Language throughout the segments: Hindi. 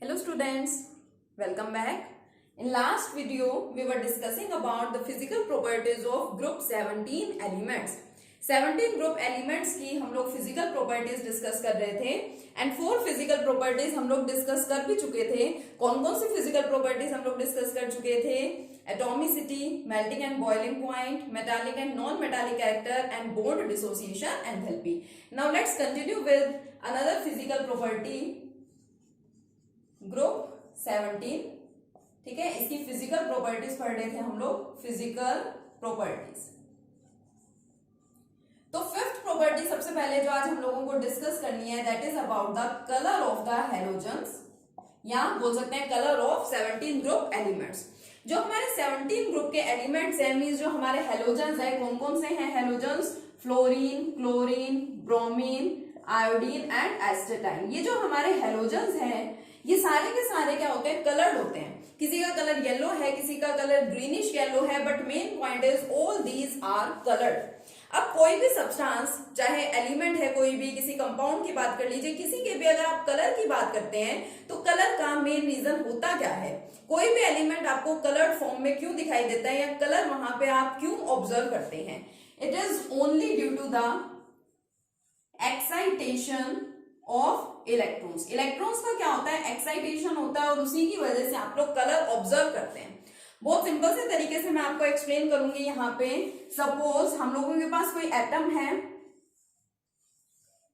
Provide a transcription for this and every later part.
Hello students, welcome back. In last video, we were discussing about the physical properties of group 17 elements. 17 group elements की हम लोग physical properties discuss कर रहे थे and 4 physical properties हम लोग discuss कर भी चुके थे. कौन कौन सी physical properties हम लोग discuss कर चुके थे? Atomicity, melting and boiling point, metallic and non-metallic character and bond dissociation, enthalpy. Now let's continue with another physical property. Group 17, ठीक है, इसकी फिजिकल प्रॉपर्टीज पढ़ रहे थे हम लोग. फिजिकल प्रॉपर्टीज, तो फिफ्थ प्रॉपर्टी सबसे पहले जो आज हम लोगों को डिस्कस करनी है, that is about the colour of the halogens, या बोल सकते हैं कलर ऑफ 17 ग्रुप एलिमेंट्स. जो हमारे 17 ग्रुप के एलिमेंट्स हैं, मींस जो हमारे हेलोजन्स है, कौन कौन से हैं halogens? Fluorine, chlorine, bromine, iodine and astatine. ये जो हमारे हेलोजन्स हैं, ये सारे के सारे क्या होते हैं? कलर्ड होते हैं. किसी का कलर येलो है, किसी का कलर ग्रीनिश येलो है, but main point is all these are coloured. अब कोई भी सब्सटेंस, चाहे एलिमेंट है कोई भी, किसी कंपाउंड की बात कर लीजिए, किसी के भी अगर आप कलर की बात करते हैं, तो कलर का मेन रीजन होता क्या है? कोई भी एलिमेंट आपको कलर्ड फॉर्म में क्यों दिखाई देता है, या कलर वहां पे आप क्यों ऑब्जर्व करते हैं? It is only due to the excitation of electrons. Electrons का क्या होता है? एक्साइटेशन होता है, और उसी की वजह से आप लोग कलर ऑब्जर्व करते हैं. बहुत सिंपल से तरीके से मैं आपको एक्सप्लेन करूंगी. यहाँ पे सपोज हम लोगों के पास कोई एटम है,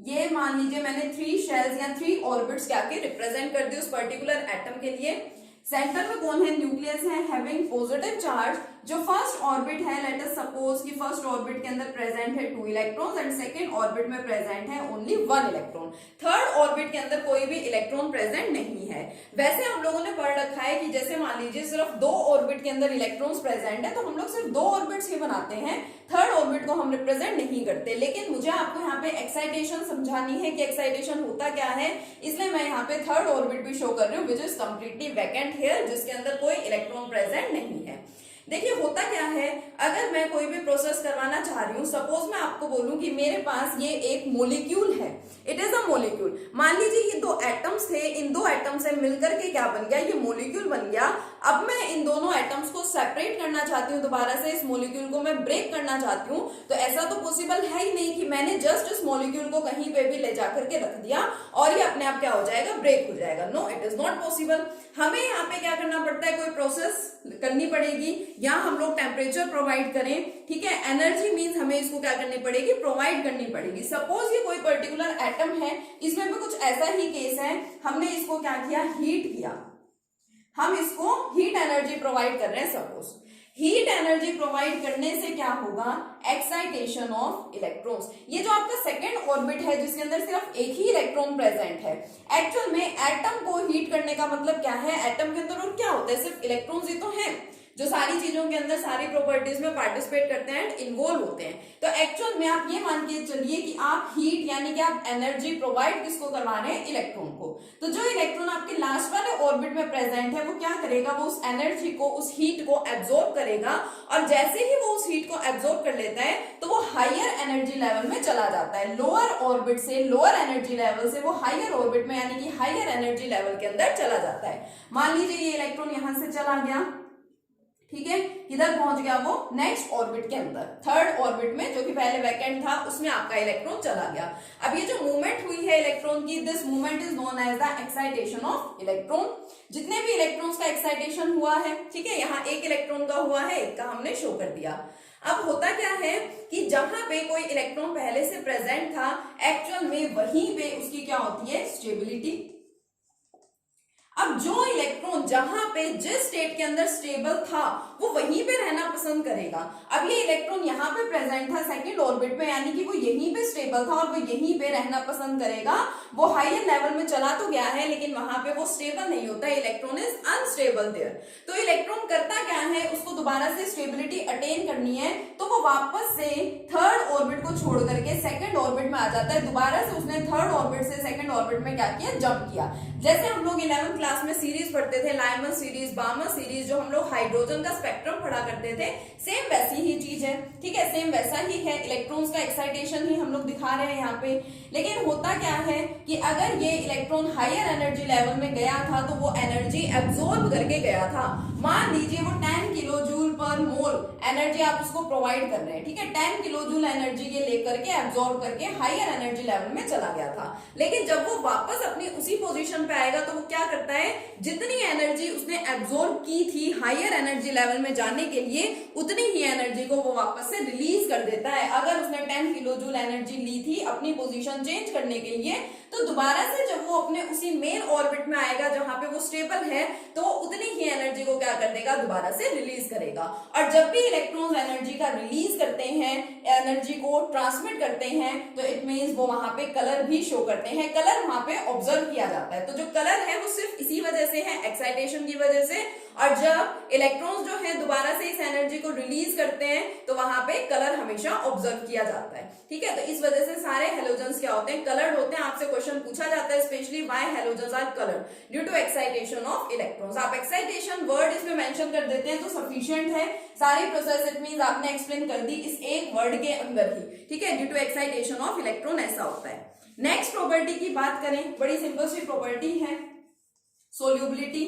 ये मान लीजिए मैंने 3 शेल्स या 3 ऑर्बिट्स क्या के रिप्रेजेंट कर दी उस पर्टिकुलर एटम के लिए. सेंटर में कौन है? न्यूक्लियस है हैविंग पॉजिटिव चार्ज. जो फर्स्ट ऑर्बिट है, लेट अस सपोज कि फर्स्ट ऑर्बिट के अंदर प्रेजेंट है 2 इलेक्ट्रॉन्स एंड सेकंड ऑर्बिट में प्रेजेंट है ओनली 1 इलेक्ट्रॉन. थर्ड ऑर्बिट के अंदर कोई भी इलेक्ट्रॉन प्रेजेंट नहीं है. वैसे हम लोगों ने पढ़ रखा है कि जैसे मान लीजिए सिर्फ 2 ऑर्बिट के अंदर इलेक्ट्रॉन्स प्रेजेंट है, तो हम लोग सिर्फ 2 ऑर्बिट्स ही बनाते हैं, थर्ड ऑर्बिट को हम रिप्रेजेंट नहीं करते. लेकिन मुझे आपको यहाँ पे एक्साइटेशन समझानी है कि एक्साइटेशन होता क्या है, इसलिए मैं यहाँ पे थर्ड ऑर्बिट भी शो कर रही हूँ, which is completely vacant here, जिसके अंदर कोई इलेक्ट्रॉन प्रेजेंट नहीं है. देखिए होता क्या है, अगर मैं कोई भी प्रोसेस करवाना चाह रही हूँ, सपोज मैं आपको बोलूं कि मेरे पास ये एक मोलिक्यूल है, इट इज अ मोलिक्यूल. मान लीजिए ये 2 एटम्स थे, इन 2 एटम्स से मिलकर के क्या बन गया? ये मोलिक्यूल बन गया. अब मैं इन दोनों एटम्स को सेपरेट करना चाहती हूँ, दोबारा से इस मोलिक्यूल को मैं ब्रेक करना चाहती हूँ, तो ऐसा तो पॉसिबल है ही नहीं कि मैंने जस्ट इस मोलिक्यूल को कहीं पे भी ले जाकर के रख दिया और ये अपने आप क्या हो जाएगा? ब्रेक हो जाएगा. No, it is not possible. हमें यहाँ पे क्या करना पड़ता है? कोई प्रोसेस करनी पड़ेगी, या हम लोग टेम्परेचर प्रोवाइड करें, ठीक है. एनर्जी मींस हमें इसको क्या करनी पड़ेगी? प्रोवाइड करनी पड़ेगी. सपोज ये कोई पर्टिकुलर एटम है, इसमें भी कुछ ऐसा ही केस है, हमने इसको क्या किया? हीट किया. हम इसको हीट एनर्जी प्रोवाइड कर रहे हैं. सपोज हीट एनर्जी प्रोवाइड करने से क्या होगा? Excitation of electrons. ये जो आपका सेकंड ऑर्बिट है, जिसके अंदर सिर्फ एक ही इलेक्ट्रॉन प्रेजेंट है, एक्चुअल में एटम को हीट करने का मतलब क्या है? एटम के अंदर और क्या होता है? सिर्फ इलेक्ट्रॉन्स ही तो हैं जो सारी चीजों के अंदर सारी प्रॉपर्टीज में पार्टिसिपेट करते हैं एंड इन्वॉल्व होते हैं. तो एक्चुअल में आप ये मान के चलिए कि आप हीट यानी कि आप एनर्जी प्रोवाइड किसको करवा रहे हैं? इलेक्ट्रॉन को. तो जो इलेक्ट्रॉन आपके लास्ट वाले ऑर्बिट में प्रेजेंट है, वो क्या करेगा? वो उस एनर्जी को, उस हीट को एब्जॉर्ब करेगा, और जैसे ही वो उस हीट को एब्जॉर्ब कर लेता है, तो वो हायर एनर्जी लेवल में चला जाता है. लोअर ऑर्बिट से, लोअर एनर्जी लेवल से वो हायर ऑर्बिट में यानी कि हायर एनर्जी लेवल के अंदर चला जाता है. मान लीजिए ये इलेक्ट्रॉन यहां से चला गया, ठीक है, किधर पहुंच गया? वो नेक्स्ट ऑर्बिट के अंदर, थर्ड ऑर्बिट में, जो कि पहले वैकेंट था, उसमें आपका इलेक्ट्रॉन चला गया. अब ये जो मूवमेंट हुई है इलेक्ट्रॉन की, this movement is known as the excitation of electron. जितने भी इलेक्ट्रॉन्स का एक्साइटेशन हुआ है, ठीक है, यहाँ एक इलेक्ट्रॉन का हुआ है, एक का हमने शो कर दिया. अब होता क्या है कि जहां पे कोई इलेक्ट्रॉन पहले से प्रेजेंट था, एक्चुअल में वहीं पे उसकी क्या होती है? स्टेबिलिटी. अब जो इलेक्ट्रॉन जहां पे जिस स्टेट के अंदर स्टेबल था, वो वहीं पे रहना पसंद करेगा. अब ये इलेक्ट्रॉन यहाँ पे प्रेजेंट था सेकंड ऑर्बिट में, यानी कि वो यहीं पे स्टेबल था और वो यहीं पे रहना पसंद करेगा. वो हायर लेवल में चला तो गया है, लेकिन वहां पे वो स्टेबल नहीं होता. Electron is unstable there. तो इलेक्ट्रॉन करता क्या है? उसको दोबारा से स्टेबिलिटी अटेन करनी है, तो वो वापस से थर्ड ऑर्बिट को छोड़ करके सेकंड ऑर्बिट में आ जाता है. दोबारा से उसने थर्ड ऑर्बिट से सेकंड ऑर्बिट में क्या किया? जंप किया. जैसे हम लोग 11th क्लास में सीरीज पढ़ते थे, लाइमन सीरीज, बामर सीरीज, जो हम लोग हाइड्रोजन का स्पेक्ट्रम पढ़ा करते थे, सेम वैसी ही चीज है, ठीक है, सेम वैसा ही है, इलेक्ट्रॉन्स का एक्साइटेशन ही हम लोग दिखा रहे हैं यहाँ पे। लेकिन होता क्या है कि अगर ये इलेक्ट्रॉन हायर एनर्जी लेवल में गया था तो वो एनर्जी एब्जॉर्ब करके गया था। मान लीजिए वो 10 किलो जूल पर मोल एनर्जी आप उसको प्रोवाइड कर रहे हैं, ठीक है, 10 किलो जूल एनर्जी ये लेकर के एब्जॉर्ब करके हायर एनर्जी लेवल में चला गया था। लेकिन जब वो वापस अपनी उसी पोजीशन पे आएगा तो वो क्या करता है, जितनी एनर्जी उसने एब्जॉर्ब की थी हायर एनर्जी लेवल में जाने के लिए, उतनी ही एनर्जी को वो वापस से रिलीज कर देता है। अगर उसने 10 किलो जूल एनर्जी ली थी अपनी पोजीशन चेंज करने के लिए, तो दोबारा से जब वो अपने उसी मेन ऑर्बिट में आएगा जहां पे वो स्टेबल है, तो वो उतनी ही एनर्जी को क्या कर देगा, दोबारा से रिलीज करेगा। और जब भी इलेक्ट्रॉन्स एनर्जी का रिलीज करते हैं, एनर्जी को ट्रांसमिट करते हैं, तो इट मींस वो वहां पे कलर भी शो करते हैं, कलर वहां पे ऑब्जर्व किया जाता है। तो जो कलर है वो सिर्फ इसी वजह से है, एक्साइटेशन की वजह से। और जब इलेक्ट्रॉन्स जो है दोबारा से इस एनर्जी को रिलीज करते हैं तो वहां पे कलर हमेशा ऑब्जर्व किया जाता है, ठीक है। तो इस वजह से सारे हेलोजन्स क्या होते हैं, कलर्ड होते हैं। आपसे क्वेश्चन पूछा जाता है specially why halogens are coloured due to excitation of electrons. आप एक्साइटेशन वर्ड इसमें मेंशन कर देते हैं तो सफिशिएंट है, सारी प्रोसेस इट मींस आपने एक्सप्लेन कर दी इस एक वर्ड के अंदर ही, ठीक है, due to excitation of electron ऐसा होता है। नेक्स्ट प्रॉपर्टी की बात करें, बड़ी सिंपल सी प्रॉपर्टी है सोल्यूबिलिटी।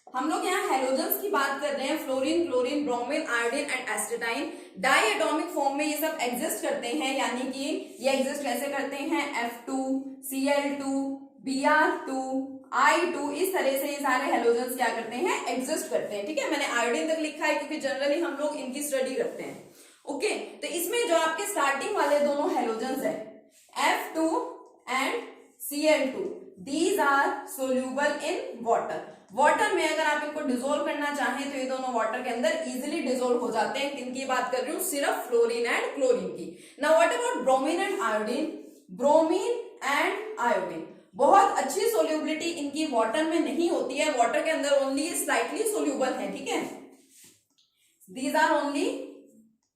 हम लोग यहाँ हेलोजन्स की बात कर रहे हैं, fluorine, chlorine, bromine, iodine and astatine diatomic form में ये सब एग्जिस्ट करते हैं, यानी कि ये एग्जिस्ट कैसे करते हैं, F2, Cl2, Br2, I2, इस तरह से ये सारे हेलोजन्स क्या करते हैं, एग्जिस्ट करते हैं, ठीक है। मैंने आयोडीन तक लिखा है क्योंकि जनरली हम लोग इनकी स्टडी करते हैं, ओके। तो इसमें जो आपके स्टार्टिंग वाले दोनों हेलोजन्स है F2 and Cl2, these are soluble in water. Water में अगर आप इनको डिसोल्व करना चाहें तो ये दोनों वाटर के अंदर इजीली डिसोल्व हो जाते हैं। किनकी बात कर रही हूँ, सिर्फ फ्लोरीन एंड क्लोरीन की। Now what about bromine and iodine, bromine and iodine बहुत अच्छी सोल्यूबिलिटी इनकी वाटर में नहीं होती है, वाटर के अंदर ओनली स्लाइटली सोल्यूबल है, ठीक है, these are only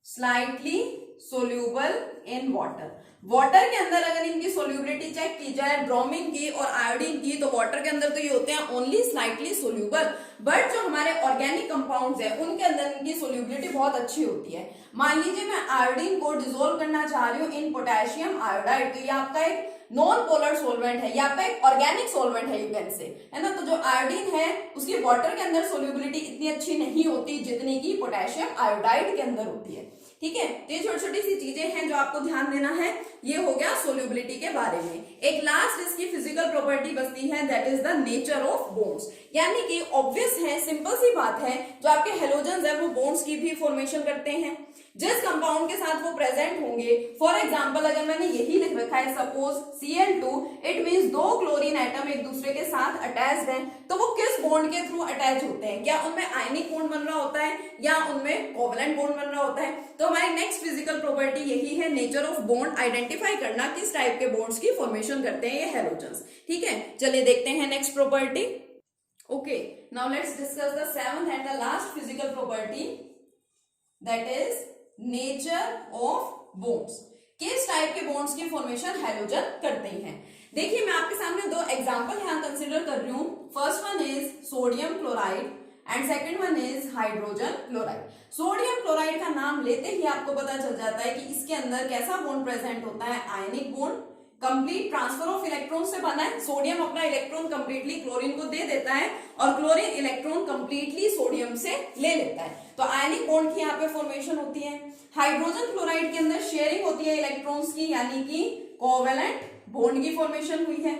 slightly soluble in water. Water के अंदर अगर इनकी सोल्यूबिलिटी चेक की जाए ब्रोमीन की और आयोडीन की, तो वाटर के अंदर तो ये होते हैं ओनली स्लाइटली सोल्यूबल, बट जो हमारे ऑर्गेनिक कंपाउंड्स है उनके अंदर इनकी सोल्यूबिलिटी बहुत अच्छी होती है। मान लीजिए मैं आयोडीन को डिसोल्व करना चाह रही हूँ इन पोटेशियम आयोडाइड, तो ये आपका एक नॉन पोलर सोलवेंट है, ये आपका एक ऑर्गेनिक सोलवेंट है, यू कैन से, है ना। तो जो आयोडीन है उसकी वाटर के अंदर सोल्यूबिलिटी इतनी अच्छी नहीं होती जितनी की पोटेशियम आयोडाइड के अंदर होती है, ठीक है। तो ये छोटी छोटी सी चीजें हैं जो आपको ध्यान देना है। ये हो गया सोल्यूबिलिटी के बारे में। एक लास्ट इसकी फिजिकल प्रॉपर्टी बचती है, that is the nature of bonds, यानी कि ऑब्वियस है, सिंपल सी बात है, जो आपके हेलोजन्स है वो बॉन्ड्स की भी फॉर्मेशन करते हैं जिस कंपाउंड के साथ वो प्रेजेंट होंगे। फॉर एग्जांपल अगर मैंने यही लिख रखा है सपोज Cl2, इट मींस दो क्लोरीन एटम एक दूसरे के साथ अटैच्ड हैं, तो वो किस बॉन्ड के थ्रू अटैच होते हैं, क्या उनमें आयनिक बॉन्ड बन रहा होता है या उनमें कोवलेंट बॉन्ड बन रहा होता है। तो हमारी नेक्स्ट फिजिकल प्रॉपर्टी यही है, नेचर ऑफ बॉन्ड आइडेंटिफाई करना, किस टाइप के बॉन्ड्स की फॉर्मेशन करते हैं ये हेलोजन्स, ठीक है। चलिए देखते हैं next property. Okay, now let's discuss the seventh and the last physical property, that is nature of bonds. किस टाइप के बॉन्ड्स की फॉर्मेशन हेलोजन करते हैं। देखिए मैं आपके सामने दो एग्जांपल यहां कंसीडर कर रही हूं। First one is sodium chloride and second one is hydrogen chloride. Sodium chloride का नाम लेते ही आपको पता चल जाता है कि इसके अंदर कैसा बॉन्ड प्रेजेंट होता है, ionic bond, complete transfer of electron से बना है। सोडियम अपना इलेक्ट्रॉन कंप्लीटली क्लोरीन को दे देता है और क्लोरीन इलेक्ट्रॉन कंप्लीटली सोडियम से ले लेता है, तो आयनिक बॉन्ड की यहाँ पे फॉर्मेशन होती है। हाइड्रोजन क्लोराइड के अंदर शेयरिंग होती है इलेक्ट्रॉन्स की, यानी कि कोवेलेंट बॉन्ड की फॉर्मेशन हुई है।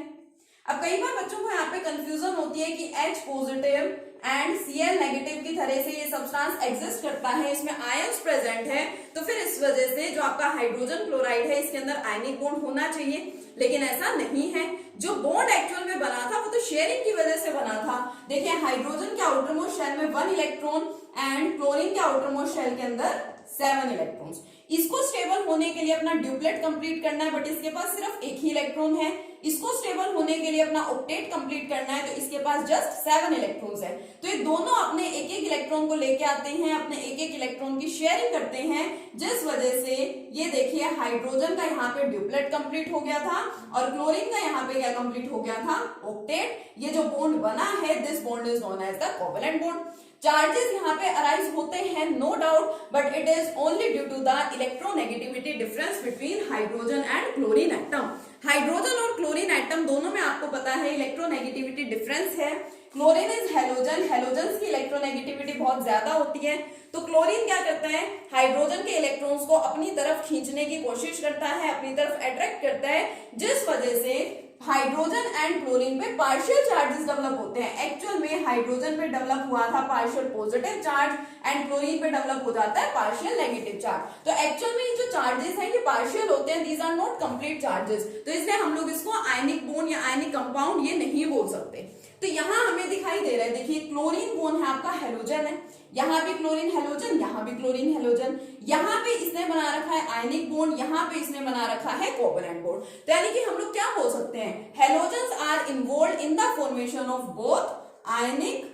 अब कई बार बच्चों को यहाँ पे कंफ्यूजन होती है कि H positive and Cl negative की तरह से ये सब्सटेंस एग्जिस्ट करता है, इसमें आयंस प्रेजेंट है, तो फिर इस वजह से जो आपका हाइड्रोजन क्लोराइड है इसके अंदर आयनिक बॉन्ड होना चाहिए, लेकिन ऐसा नहीं है। जो बॉन्ड एक्चुअल में बना था वो तो शेयरिंग की वजह से बना था। देखिए हाइड्रोजन के आउटरमोस्ट शेल में 1 इलेक्ट्रॉन एंड क्लोरीन के आउटरमोस्ट शेल के अंदर 7 इलेक्ट्रॉन्स। इसको स्टेबल होने के लिए अपना ड्यूप्लेट कंप्लीट करना है, बट इसके पास सिर्फ एक ही इलेक्ट्रॉन है। इसको स्टेबल होने के लिए अपना ऑक्टेट कंप्लीट करना है, तो इसके पास जस्ट 7 इलेक्ट्रॉन्स है। तो ये दोनों अपने एक एक इलेक्ट्रॉन को लेके आते हैं, अपने एक एक इलेक्ट्रॉन की शेयरिंग करते हैं, जिस वजह से ये देखिए हाइड्रोजन का यहाँ पे ड्यूप्लेट कंप्लीट हो गया था और क्लोरीन का यहाँ पे क्या कंप्लीट हो गया था, ऑक्टेट। ये जो बॉन्ड बना है, this bond is known as the covalent bond. Charges यहाँ पे अराइज होते हैं no doubt, but it is only due to the electronegativity difference between hydrogen and chlorine atom. Hydrogen और क्लोरीन एटम दोनों में आपको पता है इलेक्ट्रोनेगेटिविटी डिफरेंस है। क्लोरीन इज हैलोजन, हैलोजन की इलेक्ट्रोनेगेटिविटी बहुत ज्यादा होती है, तो क्लोरीन क्या करता है, हाइड्रोजन के इलेक्ट्रॉन्स को अपनी तरफ खींचने की कोशिश करता है, अपनी तरफ अट्रैक्ट करता है, जिस वजह से हाइड्रोजन एंड क्लोरीन पे पार्शियल चार्जेस डेवलप होते हैं। एक्चुअल में हाइड्रोजन पे डेवलप हुआ था partial positive charge and chlorine पे डेवलप हो जाता है पार्शियल नेगेटिव चार्ज। तो एक्चुअल में ये जो चार्जेस हैं ये पार्शियल होते हैं, these are not complete charges, तो इसलिए हम लोग इसको आयनिक बॉन्ड या आयनिक कंपाउंड ये नहीं बोल सकते। तो यहाँ हमें दिखाई दे रहा है, देखिए क्लोरीन बॉन्ड है आपका हेलोजन है, यहाँ भी क्लोरीन हेलोजन, यहाँ भी क्लोरीन हेलोजन, यहाँ पे इसने बना रखा है आयनिक बॉन्ड, यहाँ पे इसने बना रखा है कोवेलेंट बॉन्ड। तो यानी कि हम लोग क्या बोल सकते हैं, halogens are involved in the formation of both ionic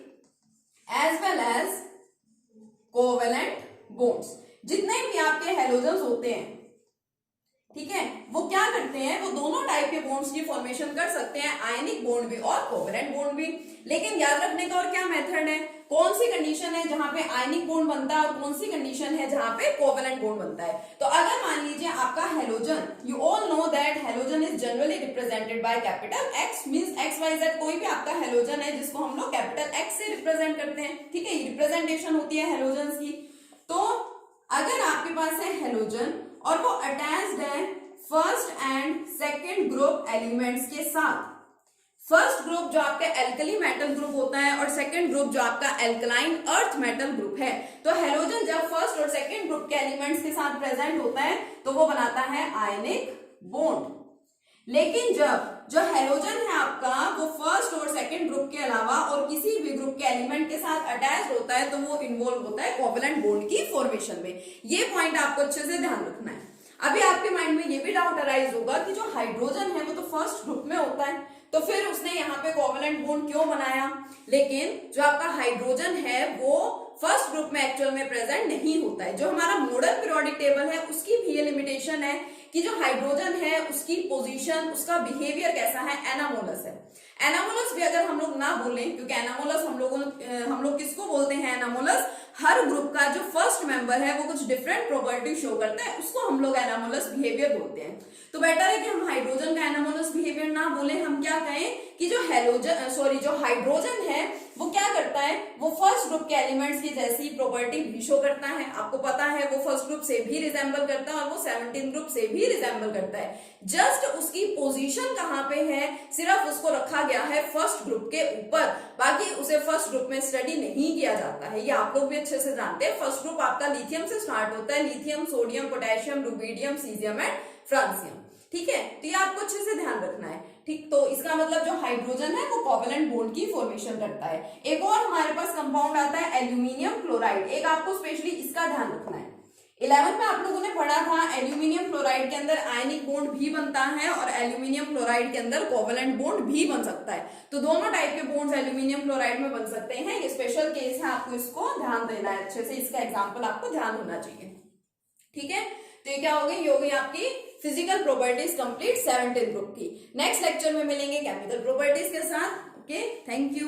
as well as covalent bonds. जितने भी आपके हेलोजन्स होते हैं, ठीक है, वो क्या करते हैं, वो दोनों टाइप के बॉन्ड्स की फॉर्मेशन कर सकते हैं, आयनिक बॉन्ड भी और कोवेलेंट बॉन्ड भी। लेकिन याद रखने का और क्या मेथड है, कौन सी कंडीशन है जहां पे आयनिक बॉन्ड बनता है और कौन सी कंडीशन है जहां पे कोवेलेंट बॉन्ड बनता है। तो अगर मान लीजिए आपका halogen, you all know that halogen is generally represented by capital X, means X Y Z कोई भी आपका हेलोजन है जिसको हम लोग कैपिटल एक्स से रिप्रेजेंट करते हैं, ठीक है, रिप्रेजेंटेशन होती है हेलोजन की। तो अगर आपके पास है हेलोजन और वो अटैच्ड है first and second group elements के साथ, फर्स्ट ग्रुप जो आपका एल्कली मेटल ग्रुप होता है और सेकंड ग्रुप जो आपका एल्कलाइन अर्थ मेटल ग्रुप है, तो हेलोजन जब फर्स्ट और सेकंड ग्रुप के एलिमेंट्स के साथ प्रेजेंट होता है तो वो बनाता है आयनिक बॉन्ड। लेकिन जब जो हेलोजन है आपका वो फर्स्ट और सेकंड ग्रुप के अलावा और किसी भी ग्रुप के एलिमेंट के साथ अटैच होता है तो वो इन्वॉल्व होता है कोवेलेंट बॉन्ड की फॉर्मेशन में। ये पॉइंट आपको अच्छे से ध्यान रखना है। अभी आपके माइंड में ये भी डाउट अराइज होगा कि जो हाइड्रोजन है वो तो फर्स्ट ग्रुप में होता है, तो फिर उसने यहाँ पे कोवेलेंट बॉन्ड क्यों बनाया। लेकिन जो आपका हाइड्रोजन है वो फर्स्ट ग्रुप में एक्चुअल में प्रेजेंट नहीं होता है। जो हमारा मॉडर्न पीरियोडिक टेबल है उसकी भी ये लिमिटेशन है कि जो हाइड्रोजन है उसकी पोजीशन, उसका बिहेवियर कैसा है, एनामोलस है। एनामोलस भी अगर हम लोग ना बोलें, क्योंकि एनामोलस हम लोग किसको बोलते हैं, एनामोलस हर ग्रुप का जो फर्स्ट मेंबर है वो कुछ डिफरेंट प्रॉपर्टी शो करता है, उसको हम लोग एनामोलस बिहेवियर बोलते हैं। तो बेटर है कि हम हाइड्रोजन का एनामोलस बिहेवियर ना बोले, हम क्या कहें कि जो जो हाइड्रोजन है वो क्या करता है, वो फर्स्ट ग्रुप के एलिमेंट्स की जैसी प्रॉपर्टी भी शो करता है। आपको पता है वो फर्स्ट ग्रुप से भी रिजेंबल करता है और वो 17 ग्रुप से भी रिजेंबल करता है। जस्ट उसकी पोजीशन कहां पे है, सिर्फ उसको रखा गया है फर्स्ट ग्रुप के ऊपर, बाकी उसे फर्स्ट ग्रुप में स्टडी नहीं किया जाता है। ये आप लोग भी अच्छे से जानते हैं। फर्स्ट ग्रुप आपका लिथियम से स्टार्ट होता है, lithium, sodium, potassium, rubidium, caesium and francium, ठीक है। तो ये आपको अच्छे से ध्यान रखना है, ठीक। तो इसका मतलब जो हाइड्रोजन है वो कोवेलेंट बॉन्ड की फॉर्मेशन करता है। एक और हमारे पास कंपाउंड आता है एल्यूमिनियम क्लोराइड, एक आपको स्पेशली इसका ध्यान रखना है। 11th में आप लोगों ने पढ़ा था एल्यूमिनियम क्लोराइड के अंदर आयनिक बॉन्ड भी बनता है और एल्यूमिनियम क्लोराइड के अंदर कोवेलेंट बॉन्ड भी बन सकता है। तो दोनों टाइप के बॉन्ड्स एल्यूमिनियम क्लोराइड में बन सकते हैं। ये स्पेशल केस है, आपको इसको ध्यान देना है अच्छे से, इसका एग्जाम्पल आपको ध्यान होना चाहिए, ठीक है। तो ये क्या हो गई, ये हो गई आपकी फिजिकल प्रॉपर्टीज कंप्लीट 17 ग्रुप की। नेक्स्ट लेक्चर में मिलेंगे केमिकल प्रॉपर्टीज के साथ। Okay, thank you.